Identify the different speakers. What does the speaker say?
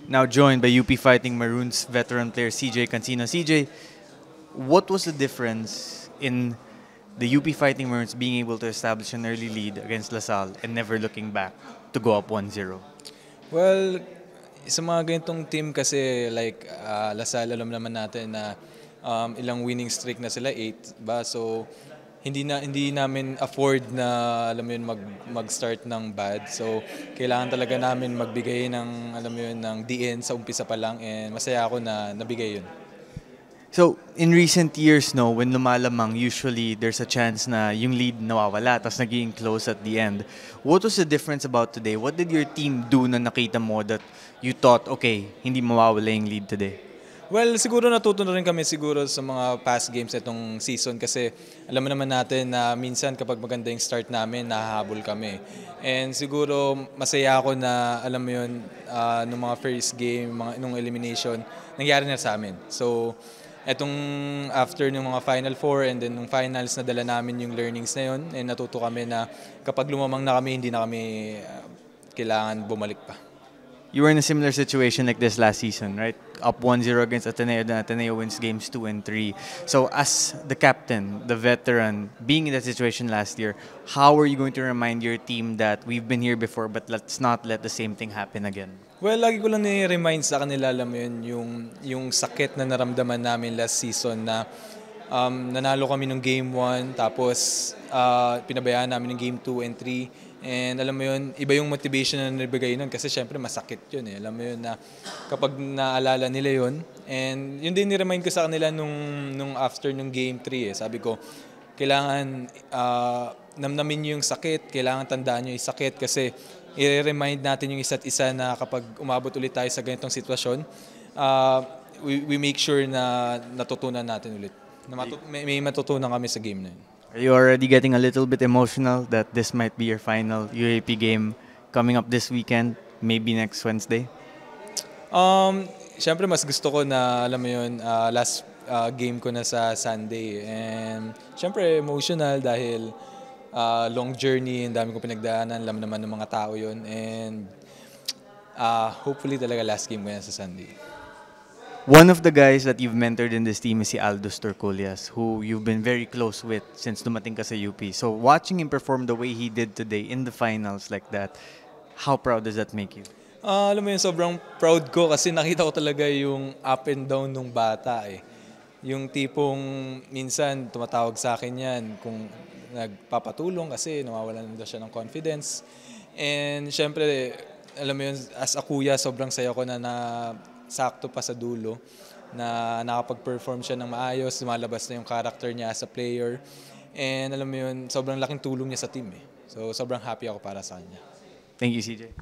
Speaker 1: now joined by UP Fighting Maroons veteran player CJ Cancino. CJ, what was the difference in the UP Fighting Maroons being able to establish an early lead against LaSalle and never looking back to go up 1-0?
Speaker 2: Well, sa mga ganitong team kasi like LaSalle, alam naman natin na ilang winning streak na sila, 8 ba? So hindi namin afford na alam mo yun mag-start ng bad. So kailangan talaga namin magbigay ng alam mo yun ng DN sa umpisa pa lang, and masaya ako na nabigay yun.
Speaker 1: So, in recent years, no, when lumalamang, usually there's a chance na yung lead nawawala, tapos naging close at the end. What was the difference about today? What did your team do na nakita mo that you thought, okay, hindi mawawala yung lead today?
Speaker 2: Well, siguro natuto na rin kami siguro sa mga past games itong season kasi alam mo naman natin na minsan kapag maganda yung start namin, nahahabol kami. And siguro masaya ako na alam mo yun, nung mga first game, nung elimination, nangyari na sa amin. So, etong after ng mga Final Four and then nung finals na dala namin yung learnings na yun, and natuto kami na kapag lumamang na kami, hindi na kami kailangan bumalik pa.
Speaker 1: You were in a similar situation like this last season, right? Up 1-0 against Ateneo, then Ateneo wins games 2 and 3. So as the captain, the veteran, being in that situation last year, how are you going to remind your team that we've been here before but let's not let the same thing happen again?
Speaker 2: Well, lagi ko lang ni-remind sa kanila, alam mo yun, yung sakit na naramdaman namin last season na nanalo kami ng Game 1, tapos pinabayaan namin ng Game 2 and 3. And alam mo yun, iba yung motivation na nabigay nun kasi syempre masakit yun eh. Alam mo yun na kapag naalala nila yun, and yun din ni-remind ko sa kanila nung after nung Game 3 eh. Sabi ko, kailangan namnamin nyo yung sakit, kailangan tandaan nyo yung sakit kasi i-remind natin yung isa't isa na kapag umabot ulit tayo sa ganitong sitwasyon, we make sure na natutunan natin ulit. May matutunan kami sa game na yun.
Speaker 1: Are you already getting a little bit emotional that this might be your final UAP game coming up this weekend, maybe next Wednesday?
Speaker 2: Siyempre mas gusto ko na, alam mo yun, last game ko na sa Sunday. And siyempre emotional dahil long journey, ang dami ko pinagdaanan, alam naman ng mga tao yun. And hopefully talaga last game ko yan sa Sunday.
Speaker 1: One of the guys that you've mentored in this team is si Aldous Torculias, who you've been very close with since dumating ka sa UP. So watching him perform the way he did today in the finals like that, how proud does that make you?
Speaker 2: Alam mo yun, sobrang proud ko kasi nakita ko talaga yung up and down nung bata eh. Yung tipong minsan tumatawag sa akin yan kung nagpapatulong kasi nawawalan na siya ng confidence. And syempre, alam mo yun, as a kuya, sobrang saya ko na sakto pa sa dulo na nakapag-perform siya ng maayos, lumalabas na yung character niya as a player. And alam mo yun, sobrang laking tulong niya sa team eh. So sobrang happy ako para sa kanya.
Speaker 1: Thank you, CJ.